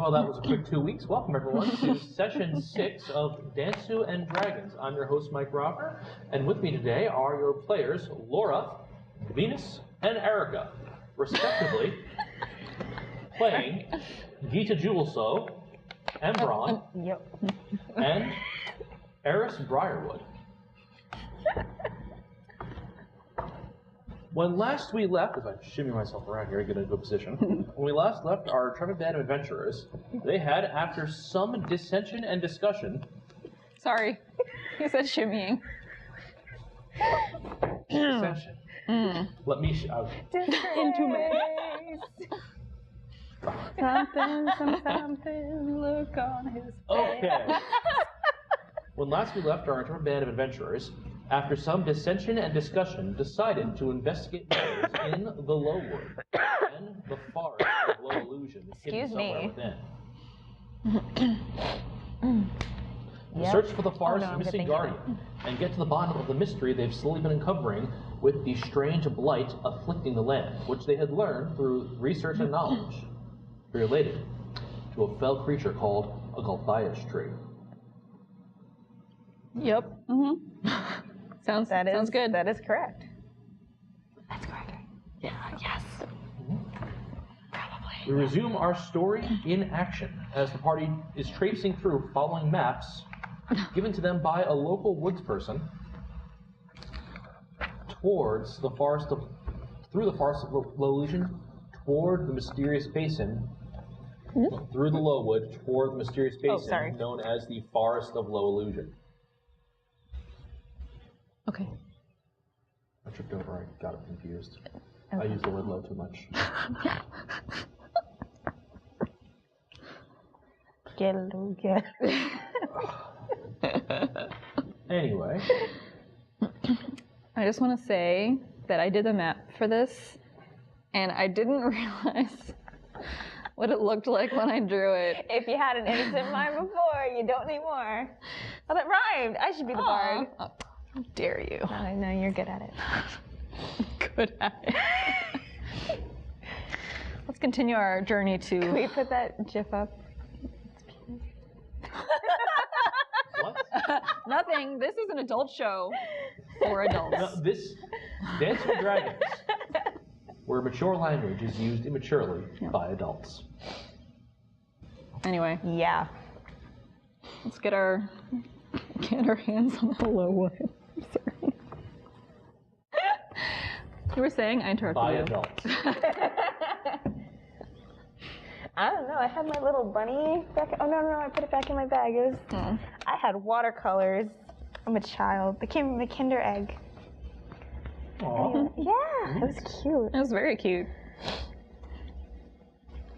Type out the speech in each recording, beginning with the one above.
Well, that was a quick 2 weeks. Welcome, everyone, to session 6 of Dansu Dragons. I'm your host, Mike Rocker, and with me today are your players, Laura, Venus, and Erica, respectively, playing Gita Jewelsoul, Aembron, and Eris Briarwood. When last we left, as I shimmy myself around here to get into a position, when we last left our tremendous band of adventurers, they had, after some dissension and discussion... Sorry, he said shimmying. Dissension. Let me... Into me. Something, look on his face. Okay. When last we left our tremendous band of adventurers, after some dissension and discussion, decided to investigate matters in the Lowwood and the forest of Low Illusion hidden somewhere within. Search for the forest's missing guardian and get to the bottom of the mystery they've slowly been uncovering with the strange blight afflicting the land, which they had learned through research and knowledge related to a fell creature called a Galthias tree. Yep. Sounds good. That is correct. That's correct. Yeah, yes. Probably. We resume our story in action as the party is traipsing through following maps given to them by a local woods person towards the forest of, through the forest of Low Illusion, toward the mysterious basin, through the Lowwood, toward the mysterious basin known as the Forest of Low Illusion. Okay. I tripped over, I got it confused. Okay. I used the word low too much. Get. Anyway. I just want to say that I did the map for this, and I didn't realize what it looked like when I drew it. If you had an innocent mind before, you don't need more. Oh, that rhymed. I should be the bard. How dare you? I know you're good at it. Good at it. Let's continue our journey to... Can we put that GIF up? What? Nothing. This is an adult show for adults. No, this Dansu Dragons, where mature language is used immaturely by adults. Anyway. Yeah. Let's get our hands on the Lowwood. Sorry. You were saying? I interrupted by you. Adults. I don't know. I had my little bunny back. Oh, no, I put it back in my bag. It was. I had watercolors. I'm a child. They came in my Kinder egg. Aww. Anyway, yeah, it was cute. It was very cute.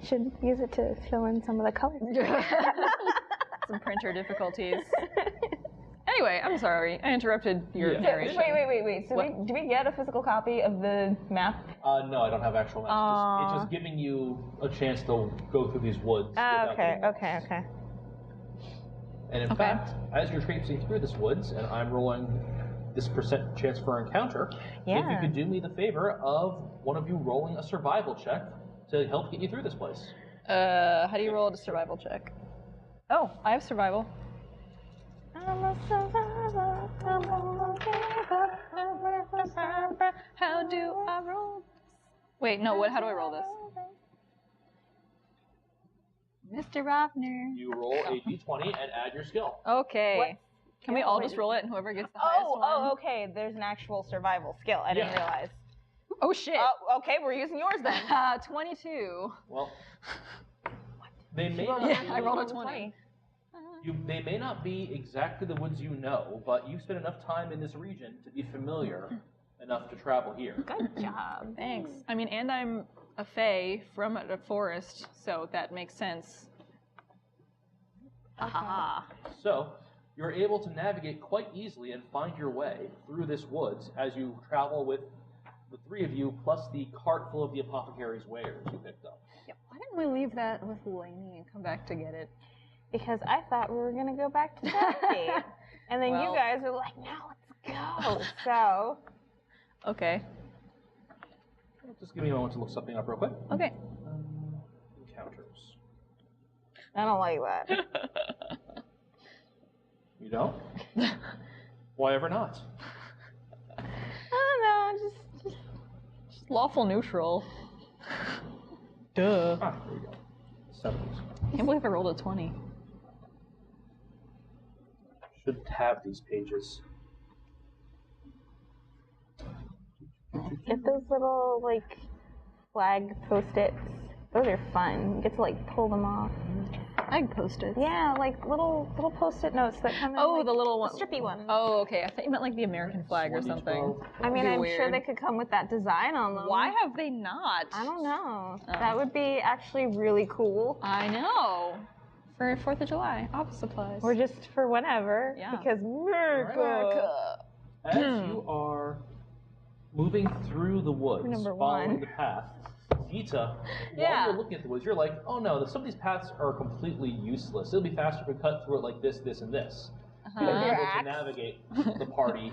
Should use it to fill in some of the colors. Some printer difficulties. Anyway, I'm sorry. I interrupted your narration. Wait. So do we get a physical copy of the map? No, I don't have actual maps. It's just giving you a chance to go through these woods. Okay. And in fact, as you're traipsing through this woods, and I'm rolling this % chance for encounter, if you could do me the favor of one of you rolling a survival check to help get you through this place. How do you roll a survival check? Oh, I have survival. I'm a survivor. How do I roll? Wait, no. How do I roll this? Mr. Rothner. You roll a d20 and add your skill. Okay. What? Can we all just roll it and whoever gets the highest one? Oh, okay. There's an actual survival skill. I didn't realize. Oh, shit. Oh, okay. We're using yours then. 22. Well, they may not be, I rolled a 20. They may not be exactly the woods you know, but you've spent enough time in this region to be familiar enough to travel here. Good job. Thanks. I mean, and I'm a fae from a forest, so that makes sense. Aha. So, you're able to navigate quite easily and find your way through this woods as you travel with the three of you, plus the cart full of the apothecary's wares you picked up. Yeah, why didn't we leave that with Lainey and come back to get it? Because I thought we were going to go back to Dorothy. And then you guys were like, now let's go. So. Okay. Just give me a moment to look something up real quick. Okay. Encounters. I don't like that. You don't? Why ever not? I don't know, just Lawful neutral. Duh. Ah, there you go. 70s. I can't believe I rolled a 20. Should tab these pages. get those little like flag post-its. Those are fun. You get to like pull them off. Flag post-its. Yeah, like little post-it notes that come in. Oh, like, the little one. strippy ones. Oh, okay. I thought you meant like the American flag or something. I mean, Be I'm weird. sure they could come with that design on them. Why have they not? I don't know. Oh. That would be actually really cool. I know. For 4th of July, office supplies. Or just for whenever. Yeah. Because America. As you are moving through the woods, Number following one. the path, Gita, Yeah. while you're looking at the woods, you're like, oh no, some of these paths are completely useless. It'll be faster if we cut through it like this, this, and this. You're Uh-huh. able to navigate the party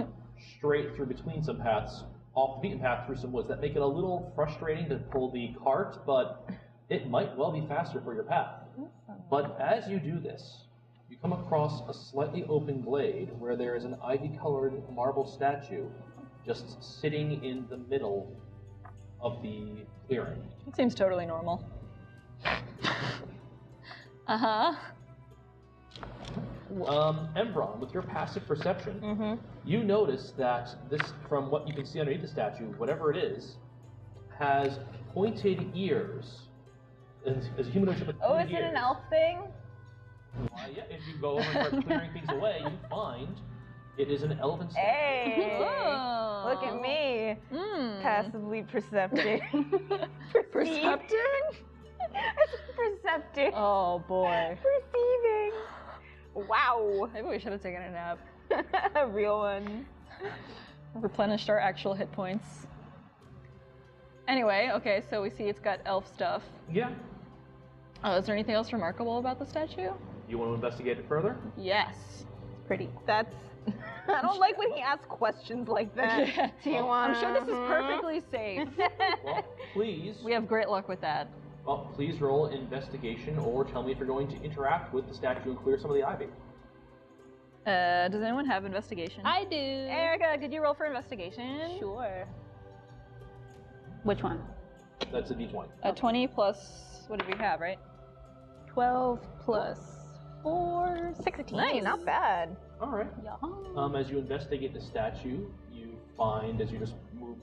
straight through between some paths, off the beaten path through some woods. That make it a little frustrating to pull the cart, but it might well be faster for your path. But as you do this, you come across a slightly open glade where there is an ivy-colored marble statue just sitting in the middle of the clearing. It seems totally normal. Uh-huh. Aembron, with your passive perception, you notice that this, from what you can see underneath the statue, whatever it is, has pointed ears. As a humanoid with Oh, pointed is it ears. an elf thing? Yeah, if you go over and start clearing things away, you find it is an elven statue. Hey! Oh. Look at me. Passively perceptive. Percepting? Perceptive. Oh boy. Perceiving. Wow. Maybe we should have taken a nap. A real one. Replenished our actual hit points. Anyway, okay, so we see it's got elf stuff. Yeah. Is there anything else remarkable about the statue? You want to investigate it further? Yes. Pretty. That's. I don't like when he asks questions like that. Do you want? I'm sure this is perfectly safe. Well, please. We have great luck with that. Well, please roll investigation, or tell me if you're going to interact with the statue and clear some of the ivy. Does anyone have investigation? I do. Erica, could you roll for investigation? Sure. Which one? That's a d20. A 20 plus, what did we have, right? 12 plus 4, 16. Nice, not bad. All right. Yeah. As you investigate the statue, you find, as you just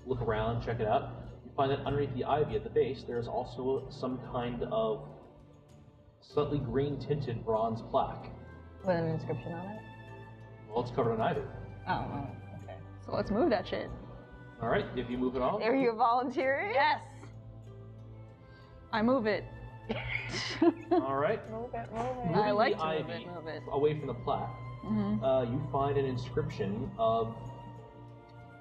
look around, check it out, you find that underneath the ivy at the base, there's also some kind of slightly green-tinted bronze plaque. With an inscription on it? Well, it's covered in ivy. Oh, okay. So let's move that shit. All right, if you move it on. Are you volunteering? Yes! I move it. All right. Move it, move it. Moving I like the to move ivy it, move it. away from the plaque, you find an inscription of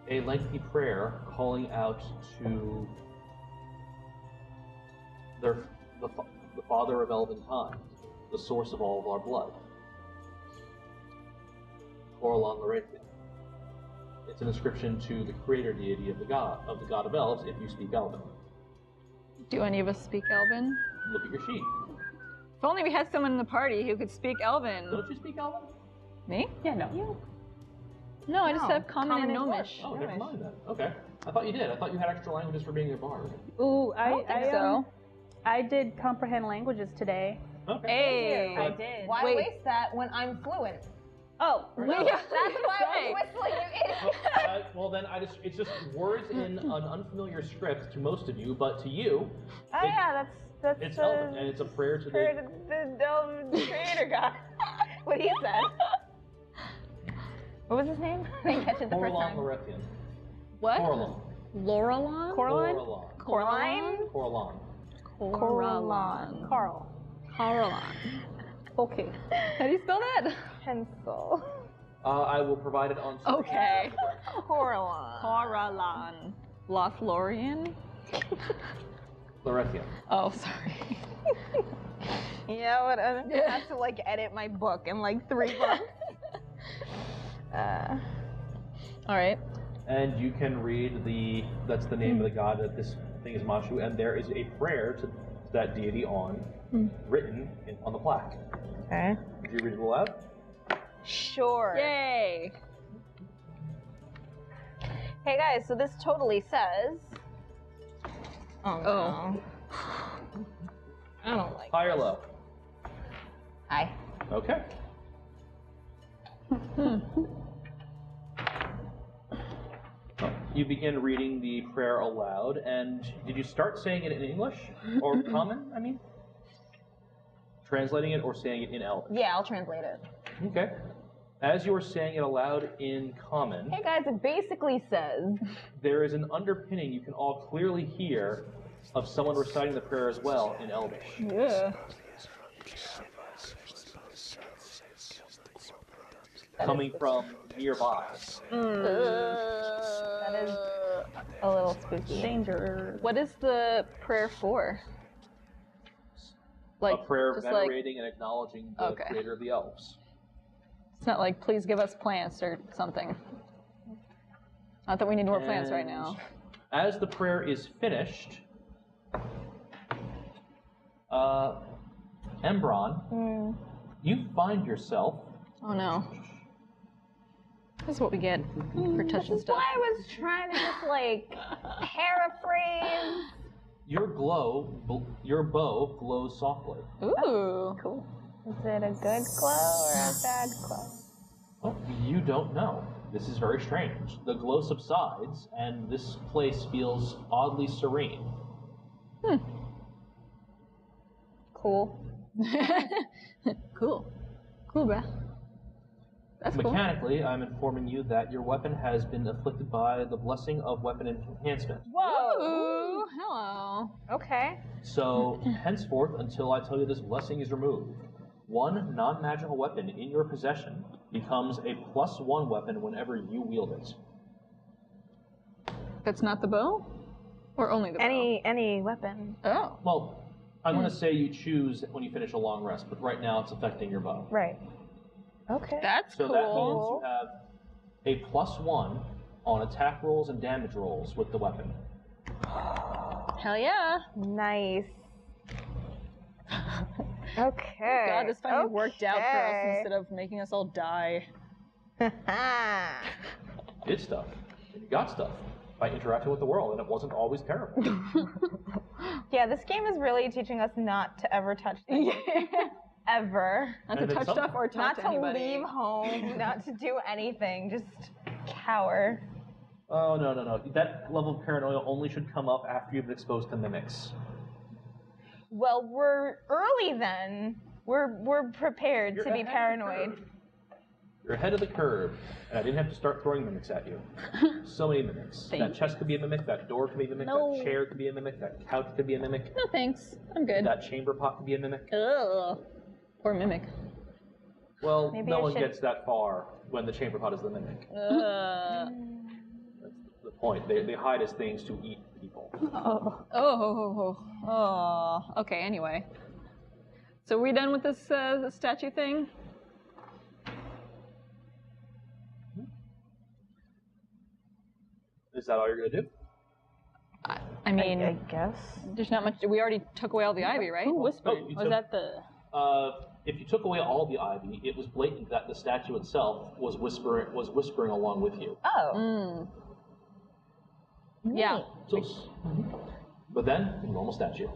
a lengthy prayer calling out to the Father of Elven Time, the source of all of our blood, Coralon Larathian. It's an inscription to the creator deity of the god of elves, if you speak Elven. Do any of us speak Elven? Look at your sheet. If only we had someone in the party who could speak Elven. Don't you speak Elven? Me? Yeah, no. No, I just No, have common and common and Gnomish. Oh, never mind then. Okay. I thought you did. I thought you had extra languages for being a bard. Ooh, I don't think so. I did comprehend languages today. Okay. Hey! But- did. Why Wait. waste that when I'm fluent? Oh, Right. Yeah, That's why say. I was whistling, you idiot. Well, then it's just words in an unfamiliar script to most of you, but to you, Oh yeah, that's it's Elven, and it's a prayer to prayer the. to the creator god. What he said. What was his name? I didn't catch it the first Coralon time. Larathian. What? Coralon. Laurelon? Coralon. Coraline? Coralon. Coralon. Carl. Coralon. Okay. How do you spell that? Pencil. I will provide it on screen. Okay. Coraline. Coralon. Lothlorien? Larathian. Oh, sorry. Yeah, what? I have to like edit my book in like 3 months. All right. And you can read that's the name of the god that this thing is Mashu, and there is a prayer that deity on, written on the plaque. Okay. Did you read it aloud? Sure. Yay! Hey guys, so this totally says. Oh no. Oh. I don't like. High or low? Hi. Okay. You begin reading the prayer aloud, and did you start saying it in English? Or common, I mean? Translating it or saying it in Elvish? Yeah, I'll translate it. Okay. As you are saying it aloud in common, Hey guys, it basically says. there is an underpinning you can all clearly hear of someone reciting the prayer as well in Elvish. Yeah. Coming from nearby. That is a little spooky. Danger. What is the prayer for? Like A prayer just venerating and acknowledging the Okay. creator of the elves. It's not like please give us plants or something. Not that we need more plants right now. As the prayer is finished, Aembron, you find yourself. Oh no. This is what we get for touching stuff. I was trying to just like paraphrase. Your bow glows softly. Ooh. Cool. Is it a good glow or a bad glow? Oh, you don't know. This is very strange. The glow subsides, and this place feels oddly serene. Cool. Cool. Cool, bruh. That's cool. Mechanically, I'm informing you that your weapon has been afflicted by the blessing of weapon enhancement. Whoa. Ooh, hello. Okay. So, henceforth, until I tell you this blessing is removed, one non-magical weapon in your possession becomes a +1 weapon whenever you wield it. That's not the bow? Or only the bow? Any weapon. Oh. Well, I'm going to say you choose when you finish a long rest, but right now it's affecting your bow. Right. Okay. That's So cool. that means you have a +1 on attack rolls and damage rolls with the weapon. Hell yeah. Nice. Okay. God, this finally worked out for us instead of making us all die. You did stuff. And you got stuff by interacting with the world, and it wasn't always terrible. Yeah, this game is really teaching us not to ever touch things. Ever. Not to And then touch some- stuff or Not talk to to anybody. leave home, not to do anything, just cower. Oh, no. That level of paranoia only should come up after you've been exposed to mimics. Well, we're early then. We're prepared You're to be ahead of the paranoid. curve. You're ahead of the curve, and I didn't have to start throwing mimics at you. So many mimics. That chest could be a mimic, that door could be a mimic, No. that chair could be a mimic, that couch could be a mimic, No thanks. I'm good. that chamber pot could be a mimic. Ugh. Or mimic. Well, Maybe no I one should- gets that far when the chamber pot is the mimic. Ugh. That's the point. They hide as things to eat people. Oh. Okay, anyway. So are we done with this statue thing? Is that all you're going to do? I mean, I guess. there's not much. We already took away all the ivy, right? Who whispered? Oh, you Was took- that the? If you took away all the ivy, it was blatant that the statue itself was whispering along with you. Oh. Yeah. So, but then, a normal statue,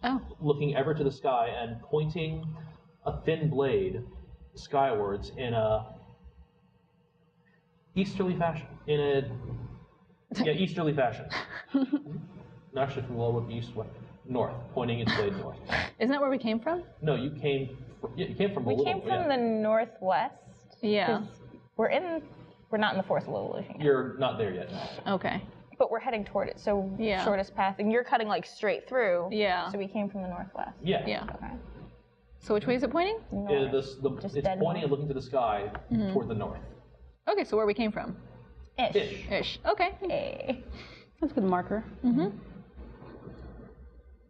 Oh. looking ever to the sky and pointing a thin blade skywards in a easterly fashion. Easterly fashion. Not actually from low would be east, west, north, pointing its blade north. Isn't that where we came from? No, you came from a We little. came from the northwest. Yeah. 'cause we're not in the forest of illusion yet. You're not there yet. No. Okay. But we're heading toward it, so Yeah. shortest path. And you're cutting like straight through. Yeah. So we came from the northwest. Yeah. Yeah. Okay. So which way is it pointing? North. It's dead pointing and north. looking to the sky toward the north. Okay, so where we came from? Ish. Ish. Okay. Hey. That's a good marker.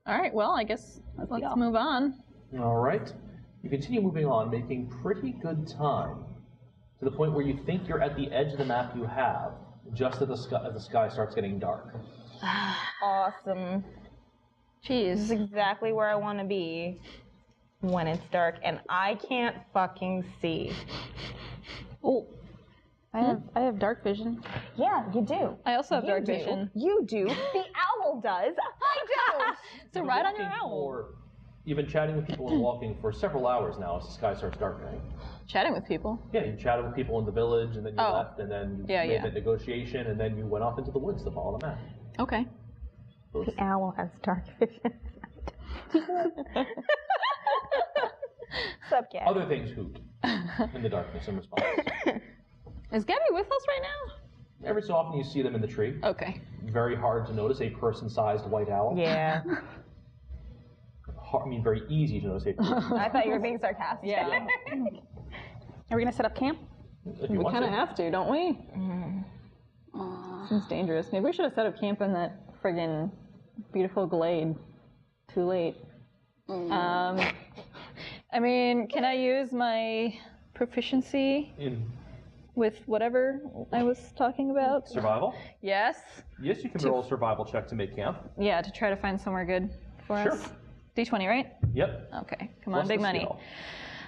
All right. Well, I guess let's move on. All right. You continue moving on, making pretty good time, to the point where you think you're at the edge of the map you have, just as the sky starts getting dark. Awesome. This is Jeez. exactly where I want to be when it's dark, and I can't fucking see. Oh, I have dark vision. Yeah, you do. I also have You dark do. vision. You do. The owl does. I don't. So ride on your owl. You've been chatting with people and walking for several hours now as the sky starts darkening. Chatting with people. Yeah, you chatted with people in the village, and then you Oh. left, and then you Yeah, made yeah. that negotiation, and then you went off into the woods to follow the map. Okay. The owl has dark vision. Sup, Gabby? Other things hoot in the darkness in response. Is Gabby with us right now? Every so often you see them in the tree. Okay. Very hard to notice a person-sized white owl. Yeah. Very easy to notice a person. I thought you were being sarcastic. Yeah. Are we gonna set up camp? If you We want kind of to. have to, don't we? Seems dangerous. Maybe we should have set up camp in that friggin' beautiful glade. Too late. I mean, can I use my proficiency In with whatever I was talking about? survival? Yes. Yes, you can roll a survival check to make camp. Yeah, to try to find somewhere good for Sure. us. D20, right? Yep. Okay, come Plus on, big the money. skill.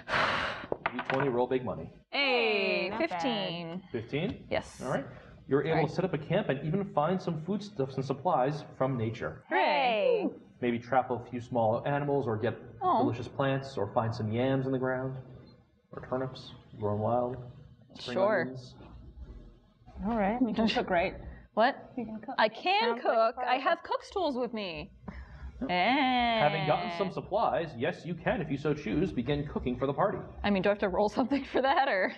D20, roll big money. Hey, not 15. 15? Yes. All right. You're able Right. to set up a camp and even find some foodstuffs and supplies from nature. Hey. Maybe trap a few small animals or get Oh. delicious plants or find some yams in the ground or turnips grown wild. spring Sure. onions. All right. You can cook, right? What? You can cook. I can Sounds like cook. I have cook's tools with me. And Having gotten some supplies, yes, you can, if you so choose, begin cooking for the party. I mean, do I have to roll something for that, or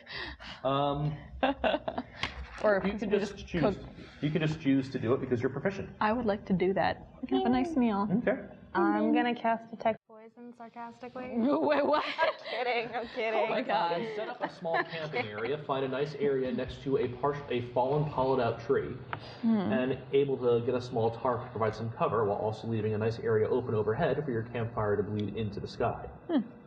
or You can we just choose. cook? You can just choose to do it because you're proficient. I would like to do that. We can have a nice meal. Okay. I'm gonna cast detect poison sarcastically. Wait, what? Kidding. I'm kidding. Oh my god. Then set up a small camping area. Find a nice area next to a fallen, hollowed-out tree, and able to get a small tarp to provide some cover, while also leaving a nice area open overhead for your campfire to bleed into the sky,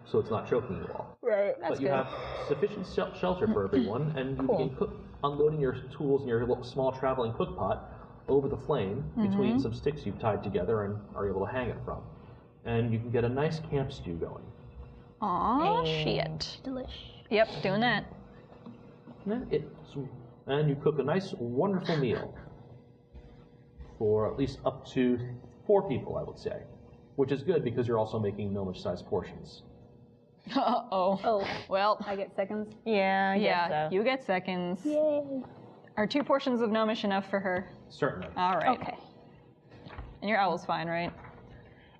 so it's not choking you all. Right. That's But you good. have sufficient shelter for everyone, and you begin unloading your tools in your little small traveling cook pot over the flame between some sticks you've tied together and are able to hang it from. And you can get a nice camp stew going. Aw, shit. Delish. Yep, doing that. And you cook a nice, wonderful meal for at least up to 4 people, I would say. Which is good because you're also making gnomish-sized portions. Uh-oh. Oh, Well, I get seconds. Yeah. I yeah, guess so. you get seconds. Yay. Are 2 portions of gnomish enough for her? Certainly. All right. Okay. And your owl's fine, right?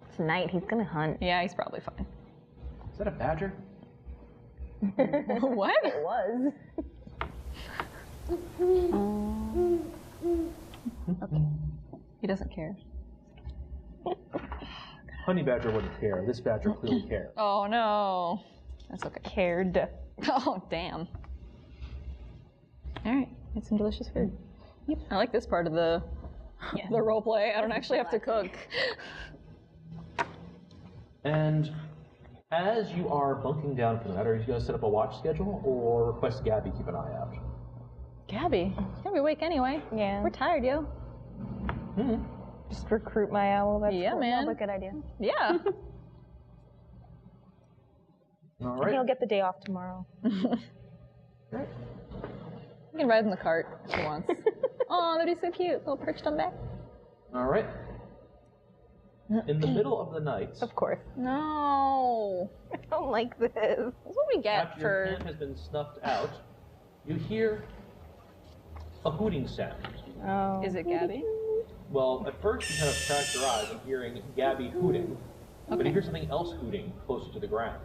It's night. He's gonna hunt. Yeah, he's probably fine. Is that a badger? What? It was. He doesn't care. Honey badger wouldn't care. This badger clearly cares. Oh no. That's okay. Cared. Oh, damn. All right, get some delicious food. Yep. I like this part of the role play. I don't actually have to cook. And as you are bunking down for the night, are you going to set up a watch schedule or request Gabby keep an eye out? Gabby, she's gonna be awake anyway. Yeah. We're tired, yo. Just recruit my owl. That's Yeah, cool. man. That's a good idea. Yeah. All And right. he'll get the day off tomorrow. You can ride in the cart if she wants. Oh, that'd be so cute. Little perched on back. All right. In the middle of the night, Of course. No. I don't like this. That's what we get after your for. camp has been snuffed out, you hear a hooting sound. Oh. Is it Gabby? Well, at first you kind of crack your eyes and hearing Gabby hooting, but you hear something else hooting closer to the ground.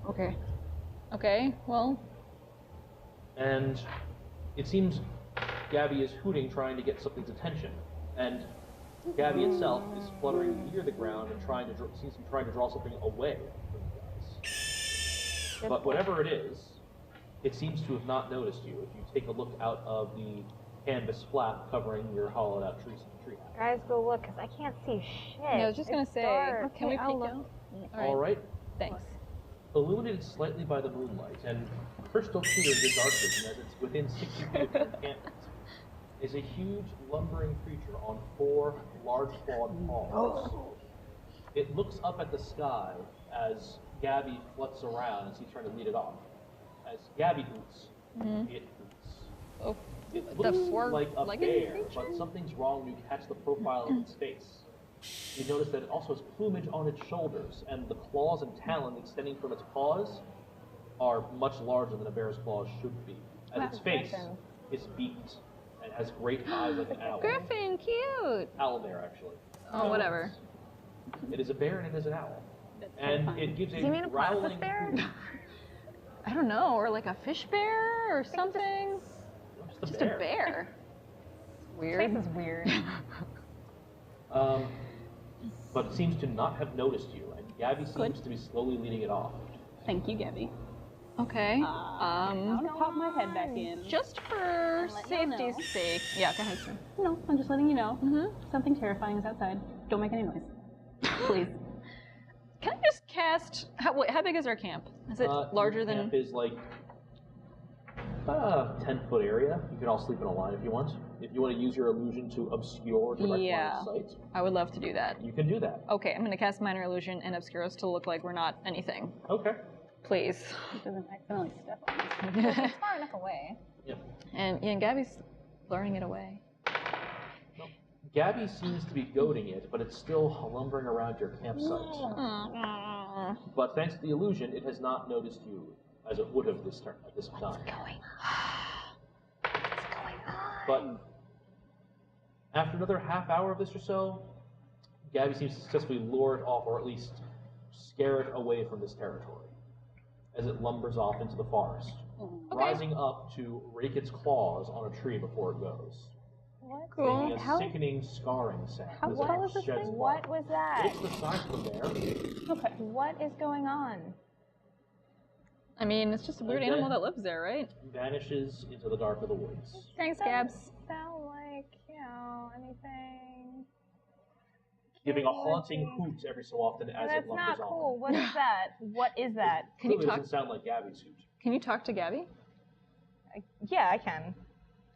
Okay. Okay. Well. And it seems Gabby is hooting, trying to get something's attention, and Gabby itself is fluttering near the ground and seems to be trying to draw something away from you guys. But whatever it is, it seems to have not noticed you. If you take a look out of the canvas flap covering your hollowed-out tree house. Guys, go look, because I can't see shit. Yeah, I was just gonna It's say. dark. Can we Okay, peek I'll look. out? All right. Thanks. Illuminated slightly by the moonlight and crystal clear in your dark vision as it's within 60 feet of your encampment. is a huge lumbering creature on 4 large clawed paws. It looks up at the sky as Gabby fluts around as he's trying to lead it off. As Gabby hoots, it hoots. Oh, It the looks four like a legged bear, creature? but something's wrong when you catch the profile of its face. You notice that it also has plumage on its shoulders, and the claws and talons extending from its paws are much larger than a bear's claws should be. And its face is beaked and has great eyes like an owl. Griffin, cute. Owl bear, actually. Oh, whatever. It is a bear and it is an owl. That's And terrifying. it gives Do you mean a a platypus growling bear? hoot. I don't know, or like a fish bear or something. Just Just a bear. Weird. Face is weird. But it seems to not have noticed you, and Gabby seems to be slowly leading it off. Thank you, Gabby. Okay. I'm gonna pop my head back in. Just for let you know. safety's sake. Yeah, go ahead, sir. No, I'm just letting you know. Something terrifying is outside. Don't make any noise. Please. Can I just cast? How big is our camp? Is it larger your than? camp is like about a 10-foot area. You can all sleep in a line if you want. If you want to use your illusion to obscure direct line of sight, I would love to do that. you can do that. Okay, I'm gonna cast minor illusion and obscure us to look like we're not anything. Okay. Please. It doesn't accidentally step on us. It's far enough away. Yep. And Gabby's luring it away. Gabby seems to be goading it, but it's still lumbering around your campsite. But thanks to the illusion, it has not noticed you, as it would have at this time. What's going But after another half hour of this or so, Gabby seems to successfully lure it off, or at least scare it away from this territory, as it lumbers off into the forest, rising up to rake its claws on a tree before it goes. Cool. Making a sickening, scarring sound. How as tall it is this sheds thing? bark. What was that? It's the size of a bear. Okay. What is going on? I mean, it's just a weird And then- animal that lives there, right? Vanishes into the dark of the woods. Thanks, Gabs. Sound like, anything. Giving a haunting hoot every so often as That's it lumbers not on. cool. What is that? What is that? Can you Clearly talk? doesn't sound like Gabby's hoot. Can you talk to Gabby? Yeah, I can.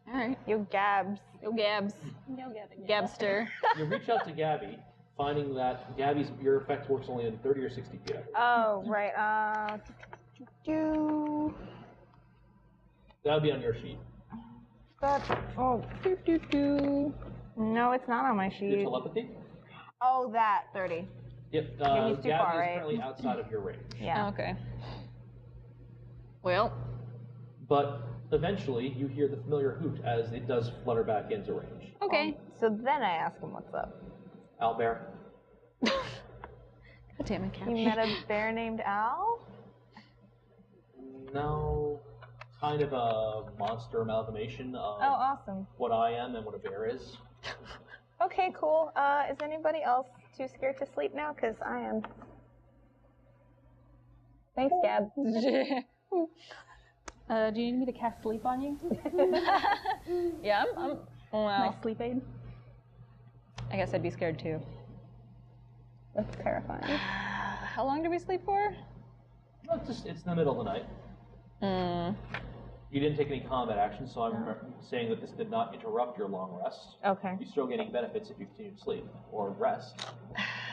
All right. Yo, Gabs. Yo, Gabs. No, Gabby. Gabster. You reach out to Gabby, finding that Gabby's your effect works only in 30 or 60 feet. Oh, right. That would be on your sheet. No, it's not on my Your sheet. telepathy? Oh, that 30. Yep. he's too Gabby far, is right? currently outside of your range. Yeah. Okay. Well, But eventually, you hear the familiar hoot as it does flutter back into range. okay. So then I ask him what's up. Owlbear. God damn it, Gabby. You met a bear named Al? No. Kind of a monster amalgamation of Oh, awesome. what I am and what a bear is. Okay, cool. Is anybody else too scared to sleep now? Because I am. Thanks, Gab. Do you need me to cast sleep on you? Yeah, I'm well, My sleep aid? I guess I'd be scared too. That's terrifying. How long do we sleep for? No, it's in the middle of the night. You didn't take any combat action, so I'm saying that this did not interrupt your long rest. Okay. You're still getting benefits if you continue to sleep or rest,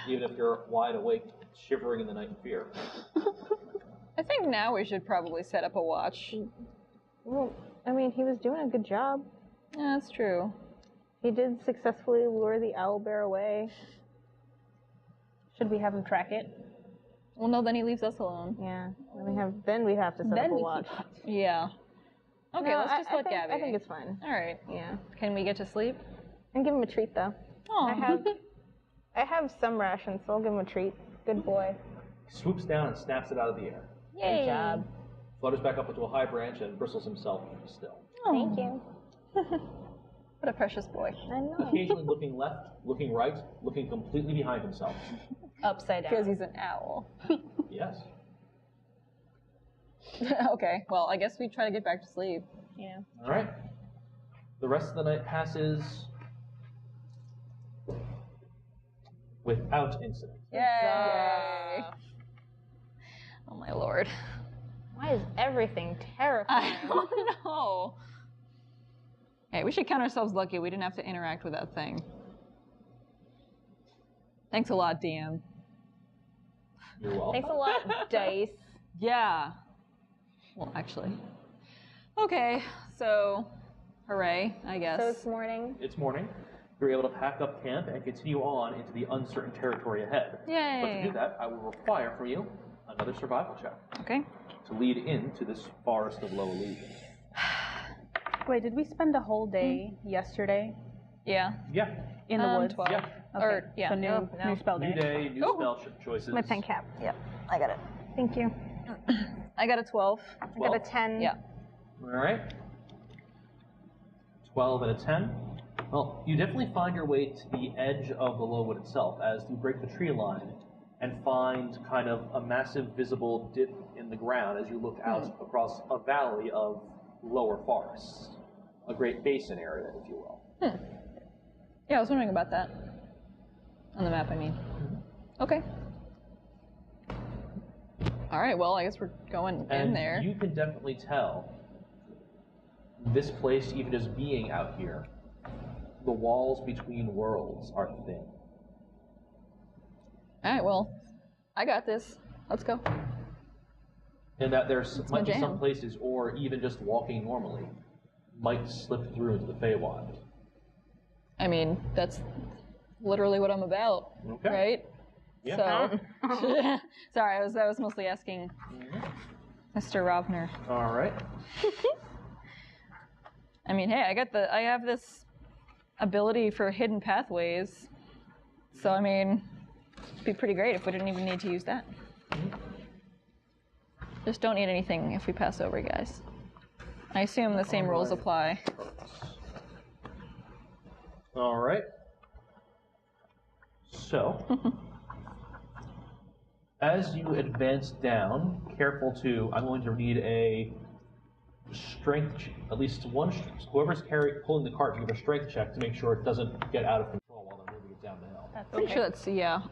even if you're wide awake, shivering in the night in fear. I think now we should probably set up a watch. Well, I mean, he was doing a good job. Yeah, that's true. He did successfully lure the owlbear away. Should we have him track it? Well, no, then he leaves us alone. Yeah. Then we have to set up a watch. Yeah. Okay, No, let's just let think, Gabby. I think it's fine. All right. Yeah. Can we get to sleep? And give him a treat though. Oh. I have some rations, so I'll give him a treat. Good boy. Swoops down and snaps it out of the air. Good job. Flutters back up into a high branch and bristles himself still. Thank you. What a precious boy. I know. Occasionally looking left, looking right, looking completely behind himself. Upside Because down. he's an owl. Yes. Okay, well, I guess we try to get back to sleep. Yeah. All right. The rest of the night passes without incident. Yay! Oh my lord. Why is everything I terrifying? don't know. Hey, we should count ourselves lucky we didn't have to interact with that thing. Thanks a lot, DM. You're welcome. Thanks a lot, Dice. Yeah. Well, actually. Okay, so hooray, I guess. So it's morning. It's morning. You're able to pack up camp and continue on into the uncertain territory ahead. Yay. But to do that, I will require from you another survival check Okay. to lead into this forest of low illusion. Wait, did we spend a whole day yesterday Yeah. Yeah. in the woods? 12. Yeah. Okay. Or, yeah. So new spell New day. day, new Oh. spell choices. My pen cap. Yep, I got it. Thank you. I got a 12. I got a 10. Yeah. All right. 12 and a 10. Well, you definitely find your way to the edge of the Lowwood itself as you break the tree line and find kind of a massive visible dip in the ground as you look out across a valley of lower forests. A great basin area, if you will. Yeah, I was wondering about that. On the map, I mean. Okay. All right, well, I guess we're going And in there. you can definitely tell this place, even just being out here, the walls between worlds are thin. All right, well, I got this. Let's go. And that there's my might be jam. some places, or even just walking normally, might slip through into the Feywild. I mean, that's literally what I'm about, Okay. right? Yeah. So, sorry, I was mostly asking Mr. Rovner. All right. I mean, hey, I have this ability for hidden pathways. So, I mean, it'd be pretty great if we didn't even need to use that. Just don't need anything if we pass over, guys. I assume the same rules apply. All right. So, as you advance down, careful to, I'm going to need a strength, at least one, whoever's pulling the cart, give a strength check to make sure it doesn't get out of control while they're moving it down the hill. That's Pretty okay. sure that's, yeah.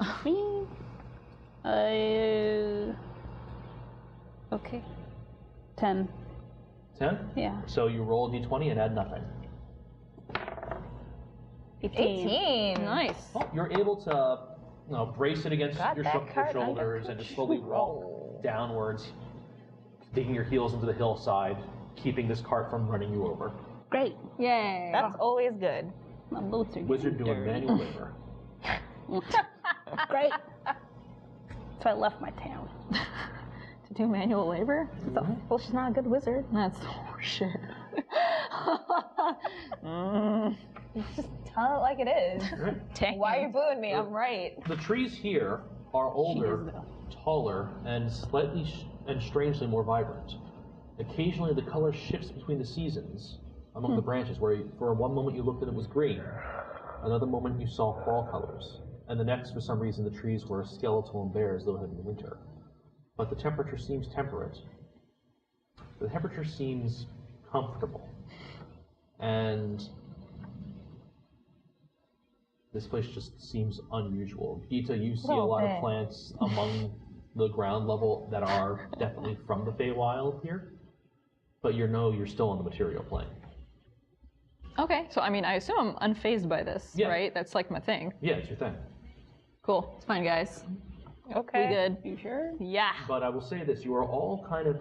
Okay. 10. 10? Yeah. So you roll a d20 and add nothing. 18. Nice. Well, you're able to brace it against Got your, that your cart under shoulders and just slowly walk downwards, digging your heels into the hillside, keeping this cart from running you over. Great. Yay. That's always good. My boots are Wizard getting doing dirty. manual labor. Great. So I left my town. To do manual labor? Well, she's not a good wizard. That's horseshit. Just tell it like it is. Dang. Why are you booing me? I'm right. The trees here are older, taller, and slightly and strangely more vibrant. Occasionally, the color shifts between the seasons among the branches, where for one moment you looked and it was green, another moment you saw fall colors, and the next, for some reason, the trees were skeletal and bare as though it had been winter. But the temperature seems temperate. The temperature seems comfortable. And this place just seems unusual. Gita, you see a lot of plants among the ground level that are definitely from the Feywild here, but you're still on the material plane. Okay, so I mean, I assume I'm unfazed by this, Yeah. right? That's like my thing. Yeah, it's your thing. Cool, it's fine, guys. Okay. We good? You sure? Yeah. But I will say this, you are all kind of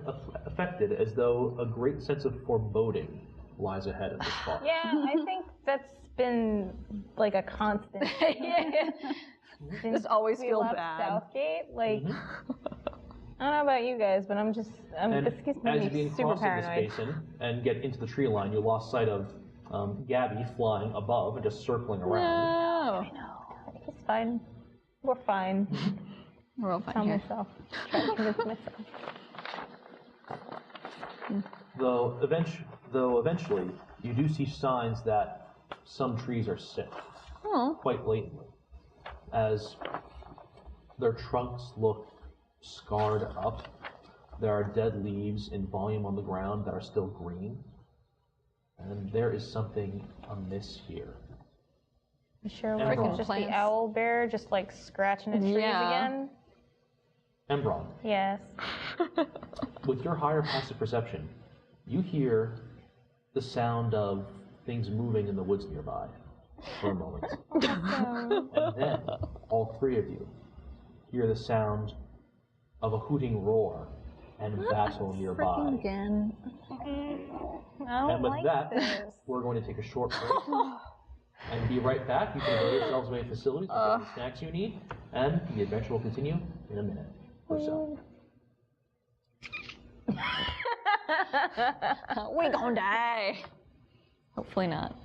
affected as though a great sense of foreboding lies ahead of this fall. Yeah, I think that's been like a constant. Just always we feel left bad. Southgate, like I don't know about you guys, but And this gets as you me begin super crossing this paranoid. basin and get into the tree line, you lost sight of Gabby flying above and just circling around. No. It's fine. We're fine. We're all fine Tell here. myself. Try to convince myself. Though eventually, you do see signs that some trees are sick, Oh. quite blatantly, as their trunks look scarred up. There are dead leaves in volume on the ground that are still green, and there is something amiss here. You sure Emerald. it's just Plants. the owl bear just like scratching at trees Yeah. again? Aembron, Yes. with your higher passive perception, you hear the sound of things moving in the woods nearby for a moment. And then, all three of you hear the sound of a hooting roar and battle nearby. Again. And with that, we're going to take a short break and be right back. You can enjoy yourselves away at facilities, you get any snacks you need, and the adventure will continue in a minute or so. We gonna die. Hopefully not.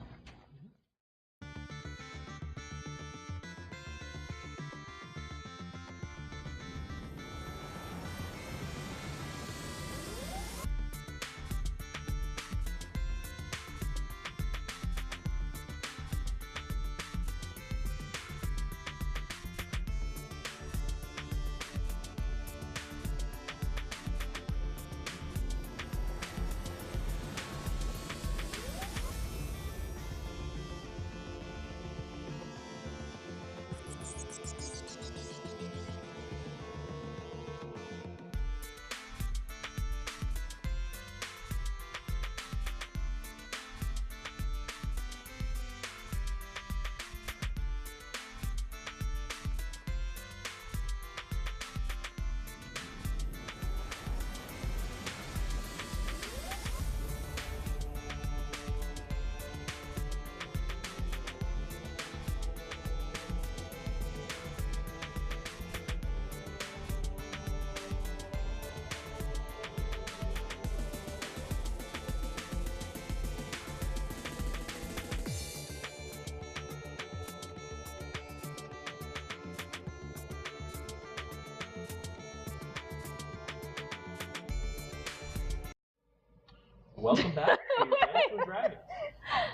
Welcome back to Dansu Dragons.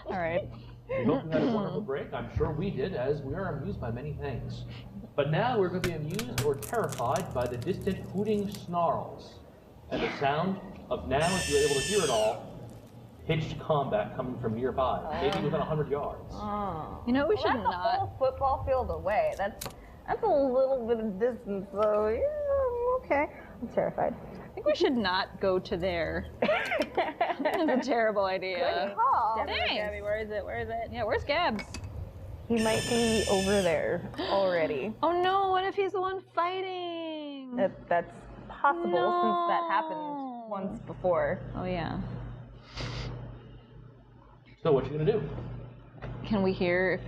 All right. We hope you had a wonderful break. I'm sure we did, as we are amused by many things. But now we're going to be amused or terrified by the distant hooting snarls and the sound of, now if you're able to hear it all, pitched combat coming from nearby, maybe within 100 yards. You know, we should That's a not. whole football field away. That's a little bit of distance, though. Yeah, okay. I'm terrified. I think we should not go to there. That's a terrible idea. Good call. Thanks. Gabby, where is it? Where is it? Yeah, where's Gabs? He might be over there already. Oh no, what if he's the one fighting? That's possible since that happened once before. Oh yeah. So what you gonna do? Can we hear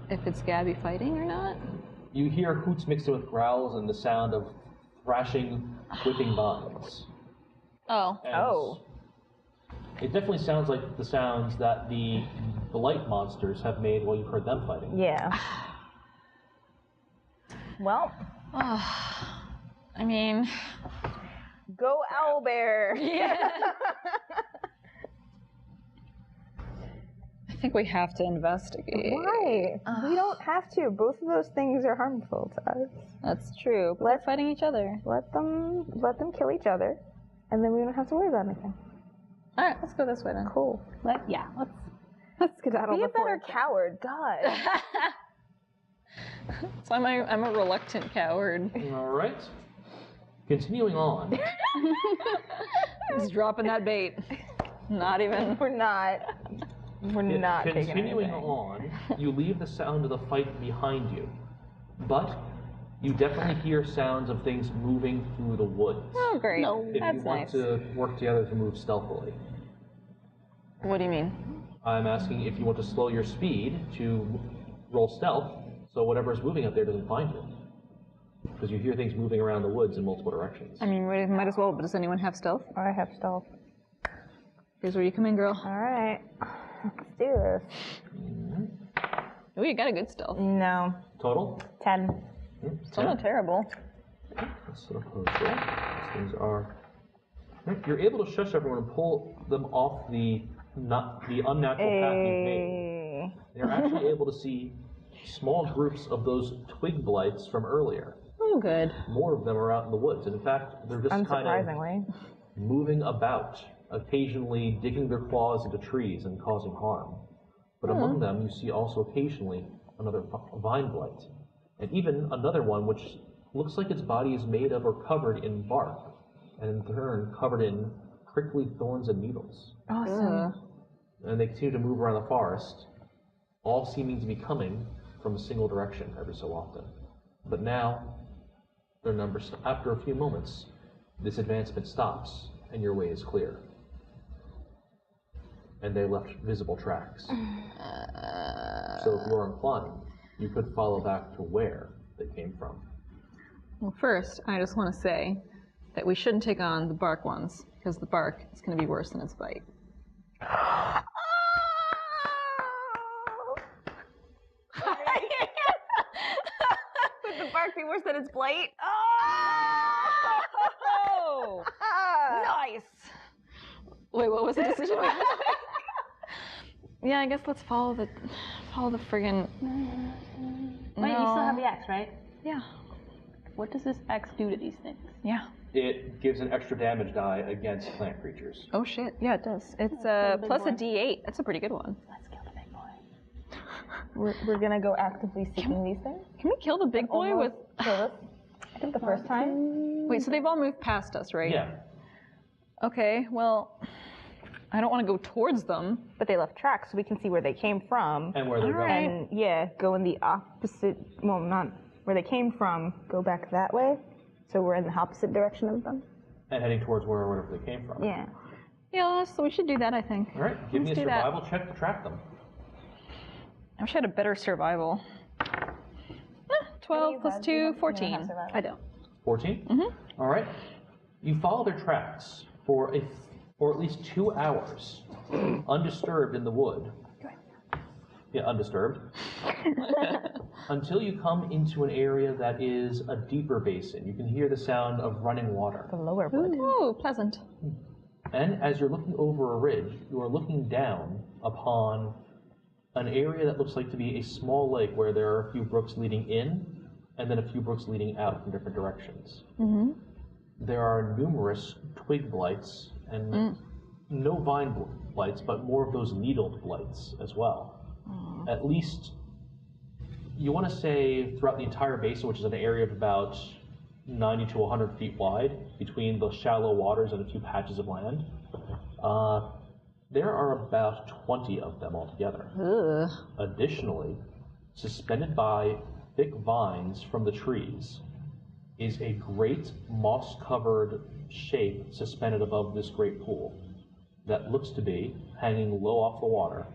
if it's Gabby fighting or not? You hear hoots mixed in with growls and the sound of thrashing, whipping vines. Oh. And it definitely sounds like the sounds that the blight monsters have made while you've heard them fighting. Yeah. Well. I mean. Go owlbear. Yeah. I think we have to investigate. Why? We don't have to. Both of those things are harmful to us. That's true. But they're fighting each other. Let them kill each other, and then we don't have to worry about anything. All right, let's go this way then. Cool. Let's skedaddle. Be a better coward. God. So I'm a reluctant coward. All right. Continuing on. Just dropping that bait. Not even. We're not taking Continuing anything. on, you leave the sound of the fight behind you, but you definitely hear sounds of things moving through the woods. Oh, great. If That's you want nice. to work together to move stealthily. What do you mean? I'm asking if you want to slow your speed to roll stealth, so whatever's moving up there doesn't find you. Because you hear things moving around the woods in multiple directions. I mean, we might as well, but does anyone have stealth? I have stealth. Here's where you come in, girl. All right. Let's do this. Oh, you got a good stealth. No. Total? 10. Still not terrible. Let's sort of close there. These things are... You're able to shush everyone and pull them off the unnatural path you've made. They're actually able to see small groups of those twig blights from earlier. Oh, good. More of them are out in the woods. And in fact, they're just kind Unsurprisingly. of moving about, occasionally digging their claws into trees and causing harm. But among them, you see also occasionally another vine blight. And even another one which looks like its body is made of or covered in bark, and in turn covered in prickly thorns and needles. Awesome. and they continue to move around the forest, all seeming to be coming from a single direction every so often. But now, their numbers, after a few moments, this advancement stops, and your way is clear. And they left visible tracks. So if you're inclined, you could follow back to where they came from. Well, first, I just want to say that we shouldn't take on the bark ones, because the bark is going to be worse than its bite. Would the bark be worse than its blight? Oh! Nice! Wait, what was the decision? Yeah, I guess let's follow the friggin'... Wait, you still have the axe, right? Yeah. What does this axe do to these things? Yeah. It gives an extra damage die against plant creatures. Oh shit, yeah it does. It's plus a d8. That's a pretty good one. Let's kill the big boy. We're gonna go actively seeking these things? Can we kill the big boy with... Kill us. I think the first time. Wait, so they've all moved past us, right? Yeah. Okay, well, I don't want to go towards them. But they left tracks so we can see where they came from. And where they're going. Alright. And yeah, go in the opposite, well, not where they came from, go back that way. So we're in the opposite direction of them. And heading towards wherever they came from. Yeah. Yeah, so we should do that, I think. All right, give me a Let's do that. survival check to track them. I wish I had a better survival. 12 plus 2, 14. I don't. 14? Mm-hmm. All right. You follow their tracks for at least 2 hours, undisturbed in the wood. Yeah, undisturbed. Until you come into an area that is a deeper basin. You can hear the sound of running water. The lower wood. Ooh, pleasant. And as you're looking over a ridge, you are looking down upon an area that looks like to be a small lake where there are a few brooks leading in and then a few brooks leading out in different directions. Mm-hmm. There are numerous twig blights and no vine blights, but more of those needled blights as well. At least, you want to say throughout the entire basin, which is an area of about 90 to 100 feet wide, between the shallow waters and a few patches of land, there are about 20 of them altogether. Ugh. Additionally, suspended by thick vines from the trees is a great moss-covered shape suspended above this great pool that looks to be, hanging low off the water,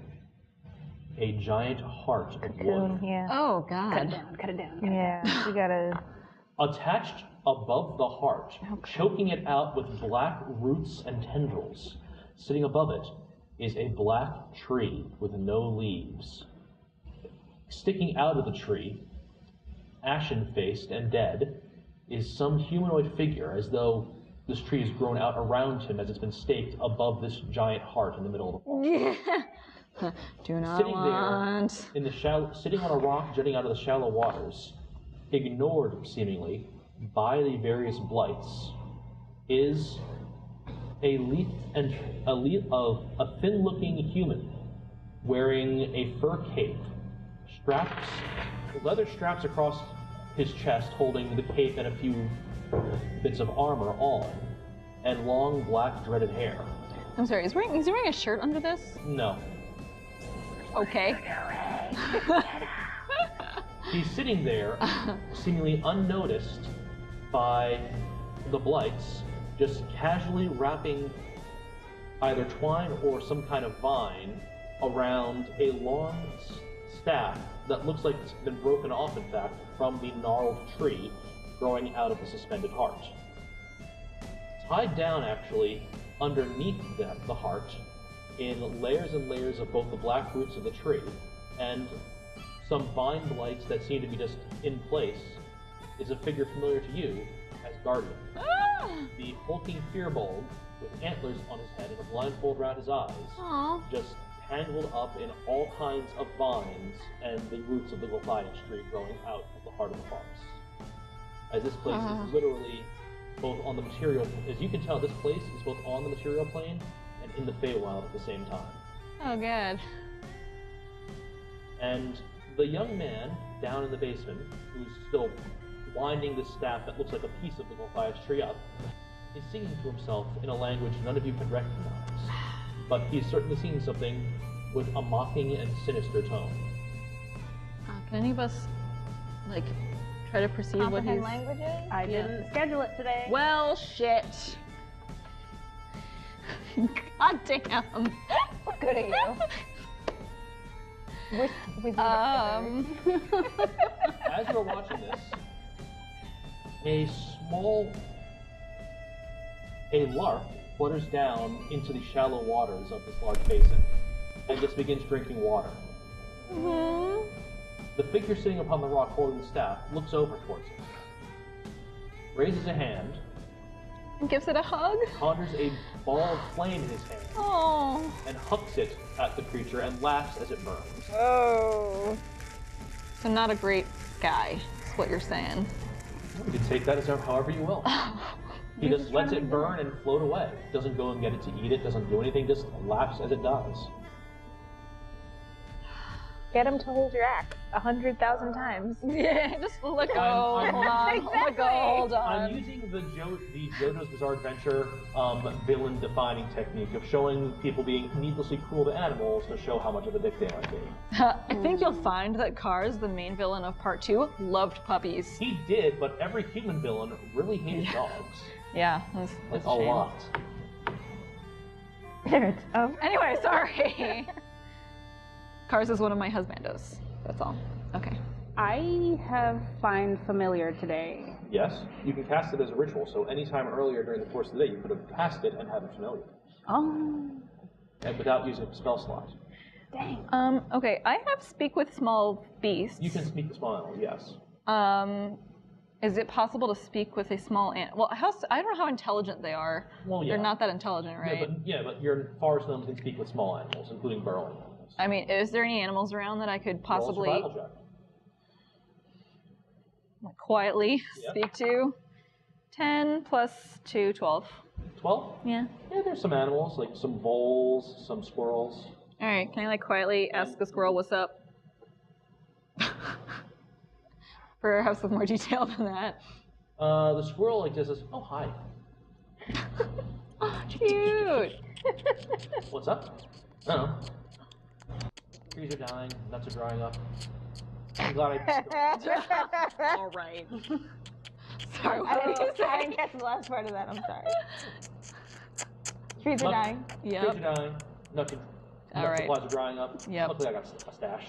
a giant heart of wood. Yeah. Oh, God. Cut it down. Yeah, we gotta... Attached above the heart, choking it out with black roots and tendrils, sitting above it is a black tree with no leaves. Sticking out of the tree, ashen-faced and dead, is some humanoid figure, as though this tree has grown out around him as it's been staked above this giant heart in the middle of the forest. Do not Sitting want. there, in the sitting on a rock jutting out of the shallow waters, ignored seemingly by the various blights, is a thin-looking human wearing a fur cape, leather straps across his chest, holding the cape and a few bits of armor on, and long black dreaded hair. I'm sorry, is he wearing a shirt under this? No. Okay. He's sitting there, seemingly unnoticed by the blights, just casually wrapping either twine or some kind of vine around a long staff that looks like it's been broken off, in fact, from the gnarled tree growing out of the suspended heart. Tied down, actually, underneath the heart, in layers and layers of both the black roots of the tree and some vine blights that seem to be just in place, is a figure familiar to you as Guardian. Ah! The hulking Fearbold with antlers on his head and a blindfold around his eyes, Aww. just tangled up in all kinds of vines and the roots of the Goliath tree growing out of the heart of the forest. As this place is literally both on the material, as you can tell, this place is both on the material plane and in the Feywild at the same time. Oh, God. And the young man down in the basement, who's still winding the staff that looks like a piece of the Goliath tree up, is singing to himself in a language none of you can recognize. but he's certainly seen something with a mocking and sinister tone. Can any of us, like, try to perceive what he's... languages? I didn't schedule it today. Well, shit. God damn. Good at you. With As you're watching this, a lark flutters down into the shallow waters of this large basin and just begins drinking water. Mm-hmm. The figure sitting upon the rock holding the staff looks over towards it, raises a hand, And gives it a hug. conjures a ball of flame in his hand, Oh. and hucks it at the creature and laughs as it burns. Oh. So not a great guy, is what you're saying. You can take that as however you will. He just lets it burn and float away. Doesn't go and get it to eat it, doesn't do anything, just laughs as it does. Get him to hold your axe 100,000 times. Yeah, just let go. I'm- Hold on. Exactly. Let go. Hold on. I'm using the JoJo's Bizarre Adventure villain-defining technique of showing people being needlessly cruel to animals to show how much of a dick they might be. I think you'll find that Kars, the main villain of part 2, loved puppies. He did, but every human villain really hated dogs. Yeah, that's Like, a a shame. lot. Anyway, sorry. Kars is one of my husbandos. That's all. Okay. I have find familiar today. Yes, you can cast it as a ritual, so anytime earlier during the course of the day, you could have cast it and have it familiar. Oh, And without using a spell slot. dang. Okay, I have speak with small beasts. You can speak the small animal, yes. Is it possible to speak with a small ant? Well, I don't know how intelligent they are. Well, yeah. They're not that intelligent, right? But your forest gnomes can speak with small animals, including burrowing animals. I mean, is there any animals around that I could possibly Roll a survival check. quietly Yep. speak to? 10 plus 2, 12. 12? Yeah. Yeah, there's some animals, like some voles, some squirrels. All right, can I like quietly ask a squirrel what's up? Perhaps with more detail than that. The squirrel like just says, "Oh hi, Cute. what's up?" I don't know. Trees are dying, nuts are drying up. I'm glad I. All right. Sorry, I what did you didn't say? catch the last part of that, I'm sorry. Trees are dying. Yep. Trees are dying. Nut All right. supplies are drying up. Yep. Luckily, I got a stash.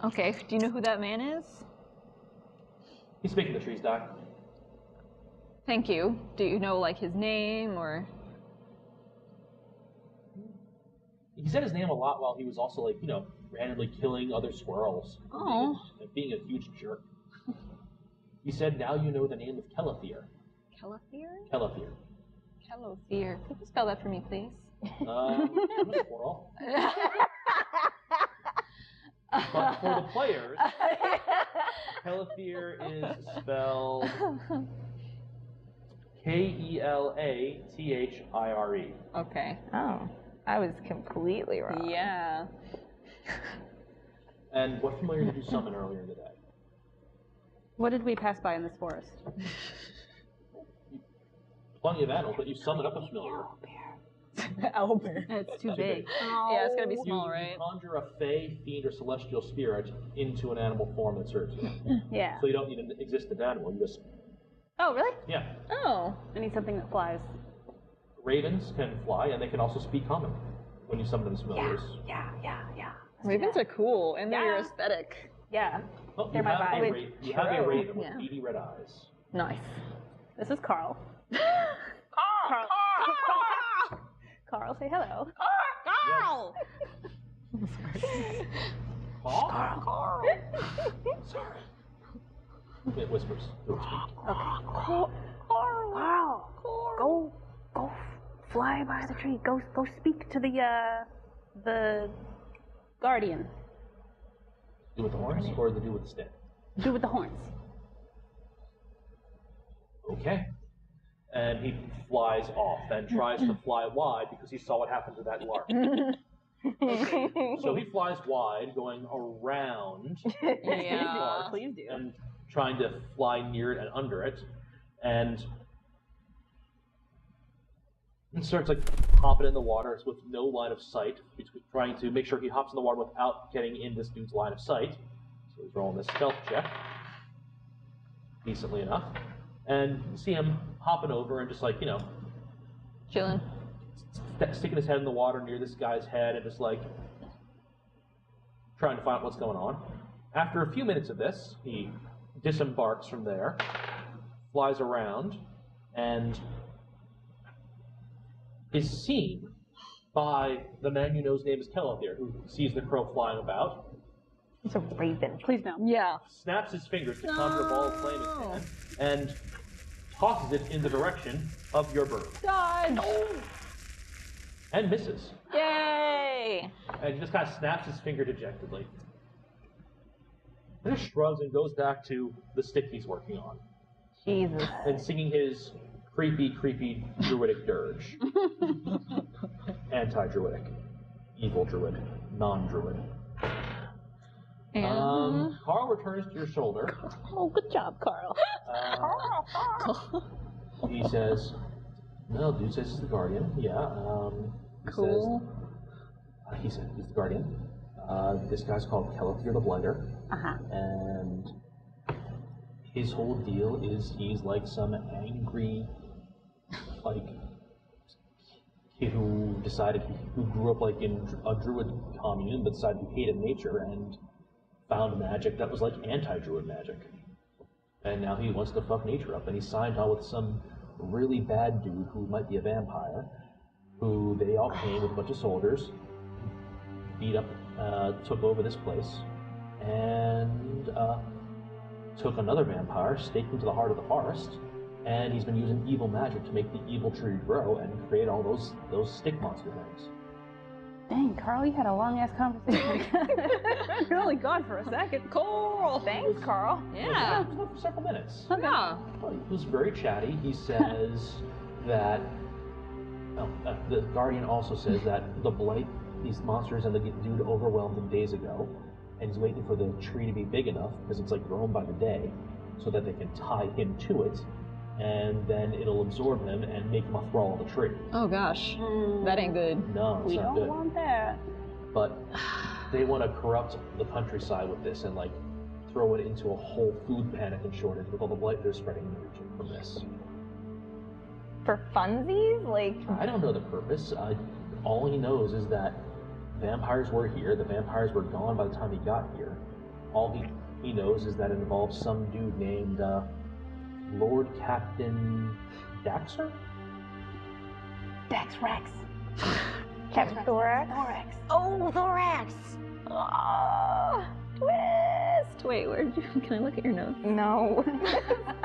Okay, do you know who that man is? He's making the trees die. Thank you. Do you know like his name or? He said his name a lot while he was also like, randomly killing other squirrels. Oh. And being a huge jerk. He said, "Now you know the name of Kelethir." Kelethir? Kelethir. Kelethir. Could you spell that for me, please? I'm a squirrel. But for the players, Kelethir is spelled Kelathire. Okay. Oh, I was completely wrong. Yeah. And what familiar did you summon earlier in the day? What did we pass by in this forest? Plenty of animals, but you summoned up a familiar. Owlbear. It's too big. Yeah, it's gotta be small, You right? conjure a fey, fiend, or celestial spirit into an animal form that serves you. Yeah. So you don't need an existent animal. You just, Oh, really? yeah. Oh. I need something that flies. Ravens can fly, and they can also speak common when you summon them as familiars. Yeah. Ravens are cool and they're Yeah. aesthetic. Yeah. Oh, They're you my have vibe. you have a raven with Yeah. beady red eyes. Nice. This is Carl. Carl. Carl, say hello. Carl! Carl? Sorry. It whispers. It will speak. Carl. Go fly by the tree. Go speak to the Guardian. Do with the horns or the do with the stick? Do with the horns. Okay. And he flies off and tries to fly wide because he saw what happened to that lark. So he flies wide, going around Yeah. Please do. and trying to fly near it and under it, and starts like hopping in the water with no line of sight. He's trying to make sure he hops in the water without getting in this dude's line of sight. So he's rolling this stealth check. Decently enough. And you see him hopping over and just like, Chilling. sticking his head in the water near this guy's head and just like trying to find out what's going on. After a few minutes of this, he disembarks from there, flies around, and is seen by the man you know's name is Kelothier, who sees the crow flying about. It's a raven. Please no. Yeah. Snaps his fingers to conjure a ball of flame in his hand, and tosses it in the direction of your bird. Dodge! And misses. Yay! And he just kind of snaps his finger dejectedly. And just shrugs and goes back to the stick he's working on. Jesus. And singing his creepy, creepy druidic dirge. Anti-druidic. Evil druid. Non-druid. And Carl returns to your shoulder. Oh, good job, Carl. He says, "No, dude says he's the guardian. Yeah. cool. He said he's the guardian. This guy's called Kelothier the Blighter. And his whole deal is he's like some angry, like, kid who grew up like in a druid commune, but decided he hated nature and found magic that was like anti-druid magic. And now he wants to fuck nature up, and he signed on with some really bad dude who might be a vampire, who they all came with a bunch of soldiers, beat up, took over this place, and took another vampire, staked him to the heart of the forest, and he's been using evil magic to make the evil tree grow and create all those stick monster things. Dang, Carl, you had a long-ass conversation. You're only gone for a second. Cool. Thanks, Carl. Yeah. It was for several minutes. Yeah. Well, he was very chatty. He says that the Guardian also says that the Blight, these monsters and the dude overwhelmed him days ago, and he's waiting for the tree to be big enough, because it's like grown by the day, so that they can tie him to it, and then it'll absorb him and make him a thrall of the tree. Oh gosh, that ain't good. No, it's We not don't good. want that. But they want to corrupt the countryside with this and like throw it into a whole food panic and shortage with all the blight they're spreading in the region from this. For funsies? Like, I don't know the purpose. All he knows is that vampires were here. The vampires were gone by the time he got here. All he knows is that it involves some dude named Lord Captain Daxer? Dax Rex. Captain Thorax. Thorax. Oh, Thorax! Oh, twist! Wait, can I look at your notes? No.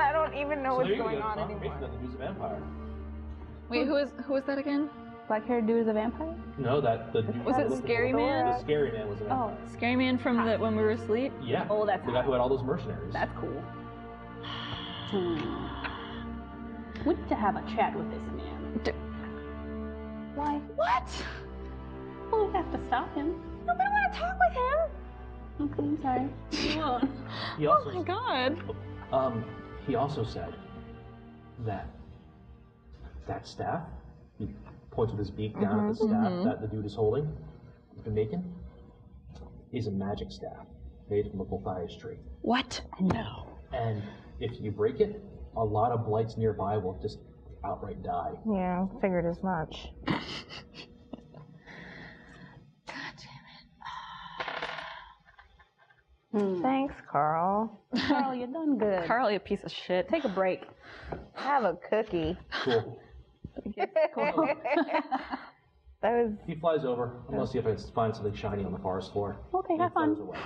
I don't even know what's there you going go, on confirmation anymore. that the dude's a vampire. Wait, who was that again? Black-haired dude is a vampire? No, that the dude Was it looking Scary for- Man? The Scary Man was a vampire. Scary Man from when we were asleep? Yeah. Oh, that's the guy who had all those mercenaries. That's cool. We need to have a chat with this man. Why? What? We'll have to stop him. No, but I want to talk with him. Okay, I'm sorry. You won't. He also, Oh my god. He also said that staff, he points with his beak down at the staff that the dude is holding, he's been making, is a magic staff made from a Gulthias tree. What? No. And if you break it, a lot of blights nearby will just outright die. Yeah, figured as much. God damn Thanks, Carl. Carl, you're done good. it. Carl, you piece of shit. Take a break. Have a cookie. Cool. That was. He flies over. I'm gonna see if I can find something shiny on the forest floor. Okay, He have flies fun. away.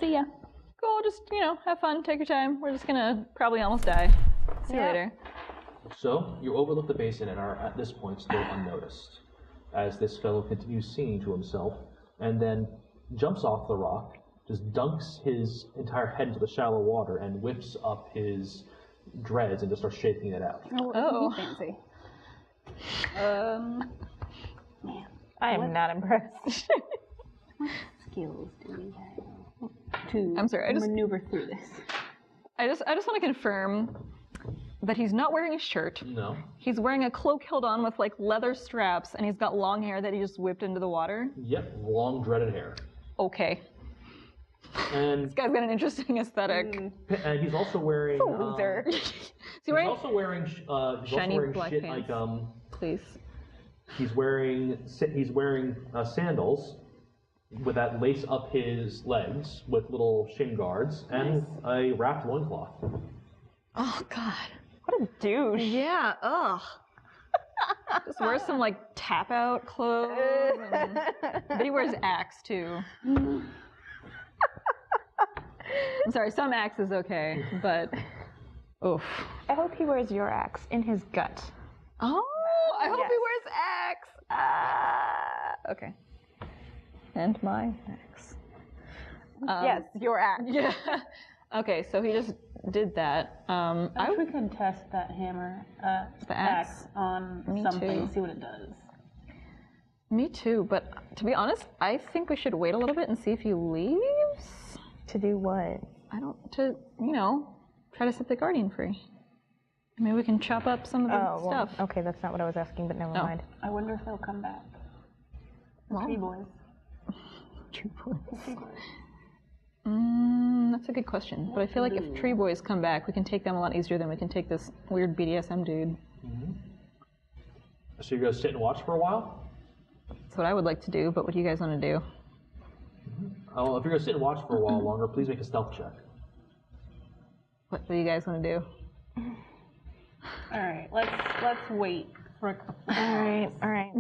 See ya. Cool, just, have fun, take your time. We're just gonna probably almost die. See you Yeah. later. So, you overlook the basin and are at this point still unnoticed, as this fellow continues singing to himself, and then jumps off the rock, just dunks his entire head into the shallow water, and whips up his dreads and just starts shaking it out. Oh. Fancy. Man, I am not impressed. skills do we have to I'm sorry, I just- maneuver through this? I just want to confirm that he's not wearing a shirt. No. He's wearing a cloak held on with like leather straps, and he's got long hair that he just whipped into the water. Yep, long dreaded hair. Okay. And This guy's got an interesting aesthetic. and he's also wearing. Loser. Is he He's wearing also wearing. shiny black shit pants? like Please. He's wearing sandals with that lace up his legs with little shin guards and a wrapped loincloth. Oh God. What a douche. Yeah. Ugh. Just wears some like tap out clothes. But he wears axe too. I'm sorry, some axe is okay, but oof. I hope he wears your axe in his gut. Oh, I hope Yes. he wears axe. Ah, okay. And my axe. Yes, your axe. Yeah. Okay, so he just did that. I wish we could test that hammer The axe axe? on Me something, too. see what it does. Me too, but to be honest, I think we should wait a little bit and see if he leaves. To do what? Try to set the guardian free. Maybe we can chop up some of the Oh, well, stuff. okay, that's not what I was asking, but never No. mind. I wonder if they'll come back. The Well. tree boys. Tree boys. The tree boys. That's a good question. But I feel like if tree boys come back, we can take them a lot easier than we can take this weird BDSM dude. So you're gonna sit and watch for a while? That's what I would like to do, but what do you guys want to do? Oh, if you're gonna sit and watch for a while longer, please make a stealth check. What do you guys want to do? All right, let's wait for a couple. All right.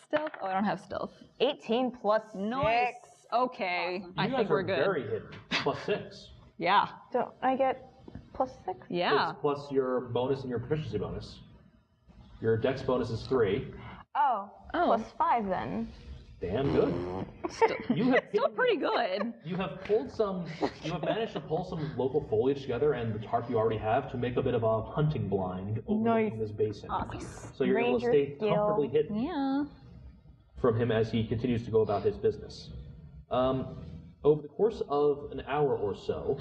Stealth? Oh, I don't have stealth. 18 plus 6. Okay, I You think guys we're are good. very hidden. +6. Yeah. Don't I get plus 6? Yeah. It's plus your bonus and your proficiency bonus. Your dex bonus is 3. Oh, plus 5 then. Damn good. You have Still pretty good. You have managed to pull some local foliage together and the tarp you already have to make a bit of a hunting blind overlooking this basin. So you're able to Ranger stay skill. comfortably hidden Yeah. from him as he continues to go about his business. Over the course of an hour or so,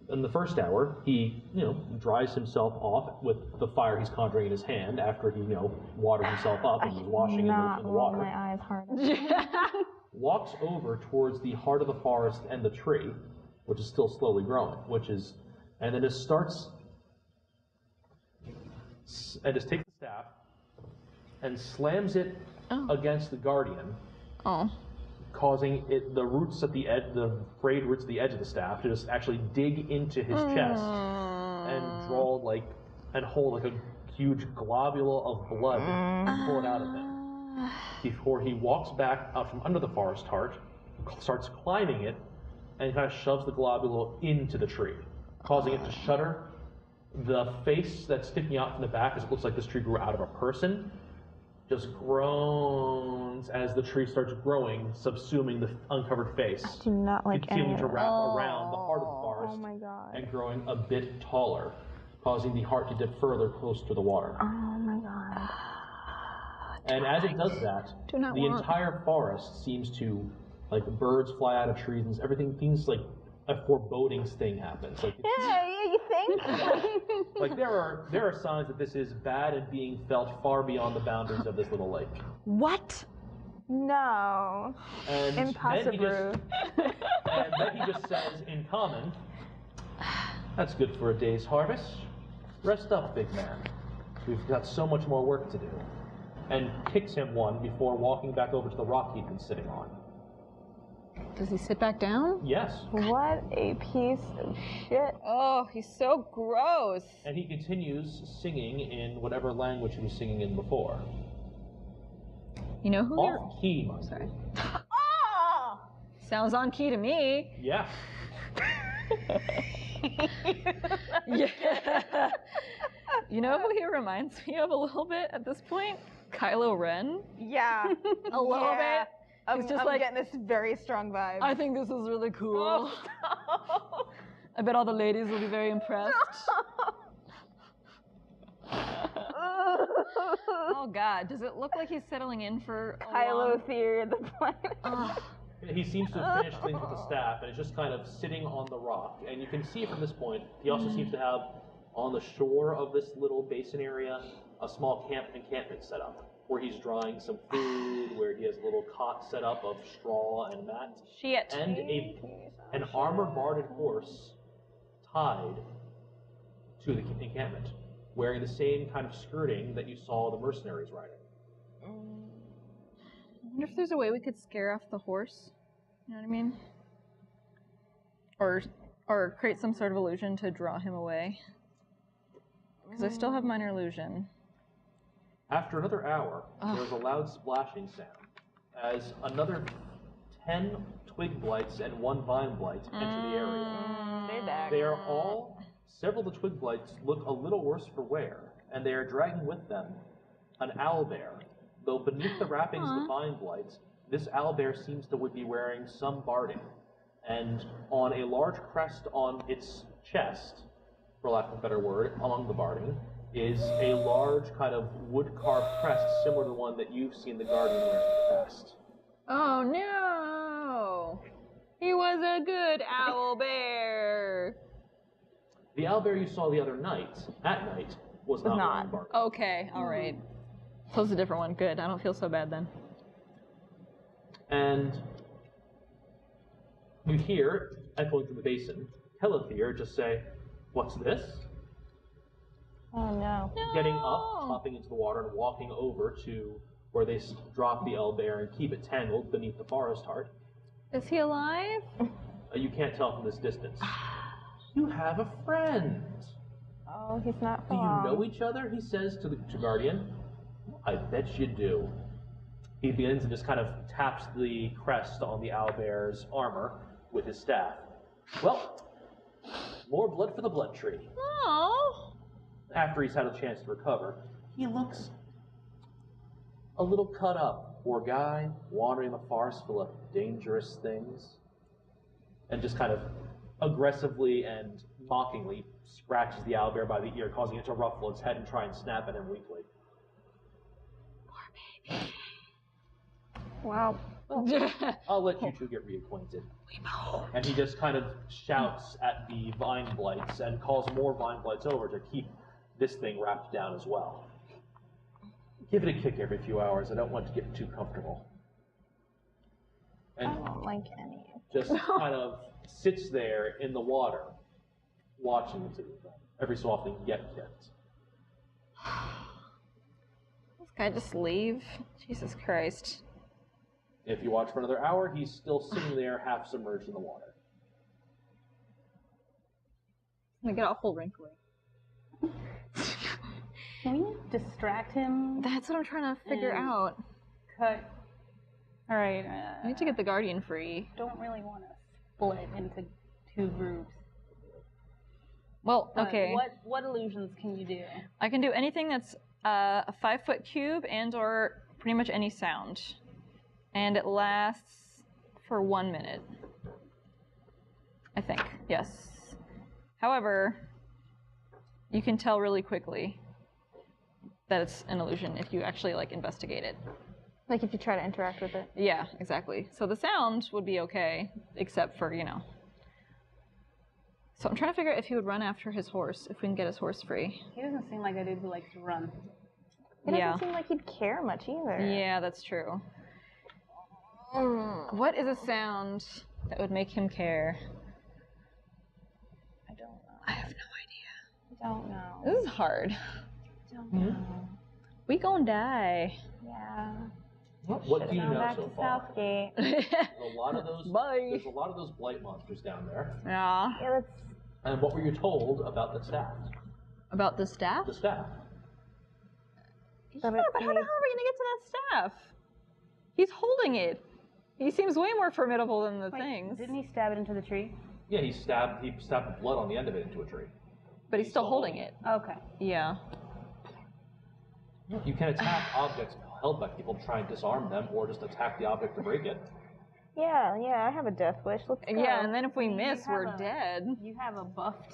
in the first hour, he, dries himself off with the fire he's conjuring in his hand after he, watered himself up and was washing in the roll water. my eyes hard. Walks over towards the heart of the forest and the tree, which is still slowly growing, and then just takes the staff and slams it against the guardian, Oh. causing the roots at the edge, the frayed roots at the edge of the staff, to just actually dig into his chest and hold like a huge globule of blood and pull it out of him. Before he walks back out from under the forest heart, starts climbing it, and kind of shoves the globule into the tree, causing it to shudder. The face that's sticking out from the back, as it looks like this tree grew out of a person, just groans as the tree starts growing, subsuming the uncovered face. I do not like any continuing of to that. wrap around the heart of the Oh forest my god. and growing a bit taller, causing the heart to dip further close to the water. Oh my god. And as it does that, Do not the want. entire forest seems to, like, birds fly out of trees and everything seems like a foreboding thing happens. Like, Yeah, you think? like there are signs that this is bad and being felt far beyond the boundaries of this little lake. What? No. And Impossible. then he just says in common, "That's good for a day's harvest. Rest up, big man. We've got so much more work to do." And kicks him one before walking back over to the rock he'd been sitting on. Does he sit back down? Yes. What a piece of shit. Oh, he's so gross. And he continues singing in whatever language he was singing in before. You know who you're... Off key, mind Sorry. you. Oh! Sounds on key to me. Yeah. Yeah. You know who he reminds me of a little bit at this point? Kylo Ren. Yeah. A little bit. I'm, It's just I'm like- getting this very strong vibe. I think this is really cool. I bet all the ladies will be very impressed. Oh God, does it look like he's settling in for a Kylo long... Theory of the planet. Ugh. He seems to have finished things with the staff, and is just kind of sitting on the rock. And you can see from this point, he also seems to have, on the shore of this little basin area, a small encampment set up, where he's drying some food, where he has a little cot set up of straw and mat, Shit. and an armor-barded horse tied to the encampment, wearing the same kind of skirting that you saw the mercenaries riding. I wonder if there's a way we could scare off the horse. You know what I mean? Or create some sort of illusion to draw him away. Because I still have minor illusion. After another hour, there was a loud splashing sound as another 10 twig blights and 1 vine blight enter the area. They're back. They are all, several of the twig blights look a little worse for wear, and they are dragging with them an owlbear. Though beneath the wrappings of the vine blights, this owlbear seems to be wearing some barding. And on a large crest on its chest, for lack of a better word, among the barding, is a large kind of wood-carved crest similar to the one that you've seen the Guardian wear in the past. Oh no! He was a good owlbear! The owlbear you saw the other night, at night, was not wearing barding. Okay, alright. So it's a different one. Good. I don't feel so bad then. And you hear, echoing through the basin, Telethir just say, "What's this?" Oh no. Getting up, hopping into the water, and walking over to where they drop the owlbear and keep it tangled beneath the forest heart. Is he alive? You can't tell from this distance. You have a friend. Oh, he's not Do you wrong. know each other? He says to the Guardian. I bet you do. He begins and just kind of taps the crest on the owlbear's armor with his staff. Well, more blood for the blood tree. Oh. After he's had a chance to recover, he looks a little cut up. Poor guy, wandering a forest full of dangerous things. And just kind of aggressively and mockingly scratches the owlbear by the ear, causing it to ruffle its head and try and snap at him weakly. Wow. I'll let you two get reacquainted. And he just kind of shouts at the vine blights and calls more vine blights over to keep this thing wrapped down as well. Give it a kick every few hours. I don't want to get too comfortable. And I don't like any. just kind of sits there in the water, watching the two of them. Every so often get kicked. This guy just leave? Jesus Christ. If you watch for another hour, he's still sitting there, half submerged in the water. I'm gonna get a whole wrinkly. Can we distract him? That's what I'm trying to figure And- out. Cut. All right. I need to get the Guardian free. Don't really want to split into 2 groups. Well, okay. What illusions can you do? I can do anything that's a 5-foot cube and or pretty much any sound. And it lasts for 1 minute. I think, yes. However, you can tell really quickly that it's an illusion if you actually investigate it. Like if you try to interact with it. Yeah, exactly. So the sound would be okay, except for, So I'm trying to figure out if he would run after his horse, if we can get his horse free. He doesn't seem like a dude who likes to run. It doesn't seem like he'd care much either. Yeah, that's true. What is a sound that would make him care? I don't know. I have no I don't know. idea. This is hard. I don't know. We gonna die. Yeah. What do you Going know back so to far? Southgate. There's a lot of those. Bye. There's a lot of those blight monsters down there. Yeah. Yeah, let's. And what were you told about the staff? About the staff? The staff. Yeah, but how the hell are we gonna get to that staff? He's holding it. He seems way more formidable than the things. Didn't he stab it into the tree? Yeah, he stabbed the blood on the end of it into a tree. But he's still holding it. Okay. Yeah. You can attack objects held by people to try and disarm them, or just attack the object to break it. Yeah, I have a death wish. Let's go. Yeah, and then if we You miss, have we're dead. You have a buffed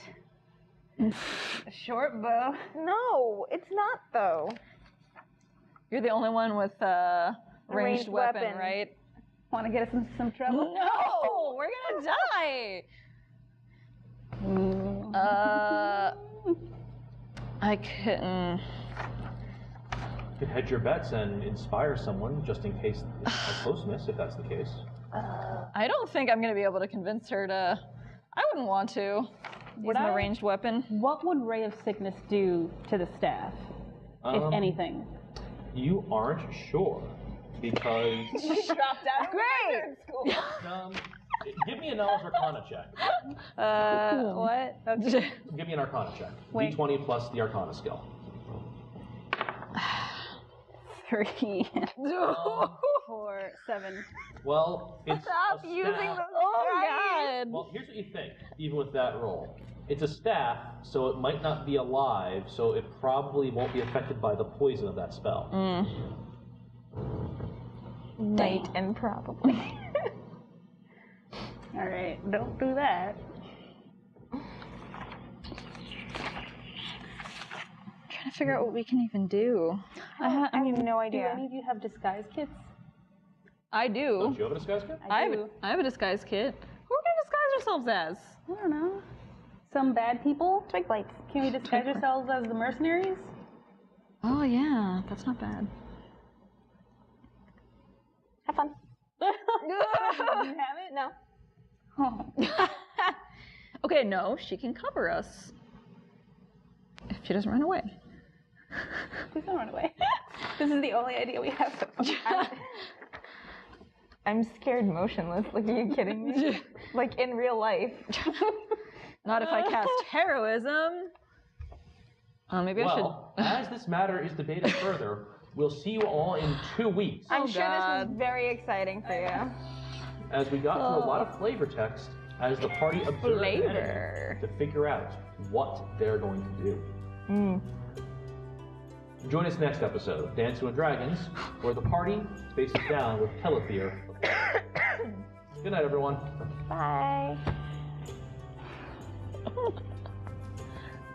short bow. No, it's not though. You're the only one with a ranged weapon, weapon. right? Want to get us into some trouble? No, we're gonna die. I couldn't. You could hedge your bets and inspire someone just in case it's a close miss, if that's the case. I don't think I'm gonna be able to convince her to. I wouldn't want to. Use a ranged weapon. What would Ray of Sickness do to the staff, if anything? You aren't sure because. She dropped out. Great. School. Give me a knowledge Arcana check. What? Give me an Arcana check. Wait. D20 plus the Arcana skill. 3, 4, 7. Well, it's Stop a using staff. those. Oh God! Well, here's what you think, even with that roll. It's a staff, so it might not be alive, so it probably won't be affected by the poison of that spell. Might and probably. All right, don't do that. Trying to figure out what we can even do. I have no Do idea. any of you have disguise kits? I do. Don't you have a disguise kit? I do. have a disguise kit. Who are we gonna disguise ourselves as? I don't know. Some bad people? Twig blights. Can we disguise ourselves as the mercenaries? Oh yeah, that's not bad. Have fun. You have it? No. Oh. Okay, no, she can cover us. If she doesn't run away. Please don't run away. This is the only idea we have so far. I'm scared motionless. Like, are you kidding me? Like, in real life. Not if I cast heroism. Maybe I should. Well, as this matter is debated further, we'll see you all in 2 weeks. I'm sure this God. was very exciting for you. As we got through a lot of flavor text, as the party observed the enemy Flavor. to figure out what they're going to do. Join us next episode of Dansu and Dragons, where the party faces down with Telethir. Good night, everyone. Bye.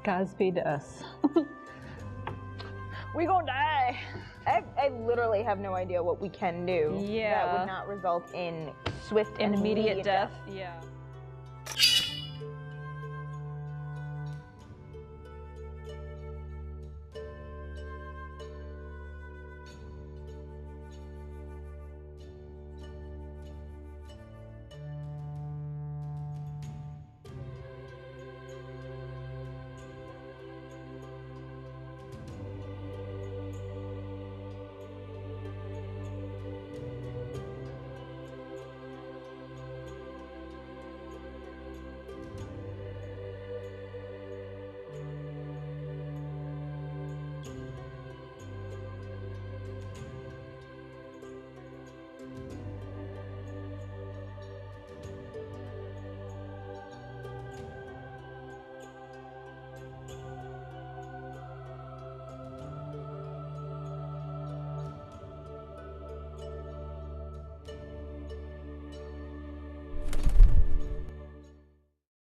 Godspeed to us. We gonna die. I literally have no idea what we can do. Yeah. That would not result in swift An and immediate death. Yeah.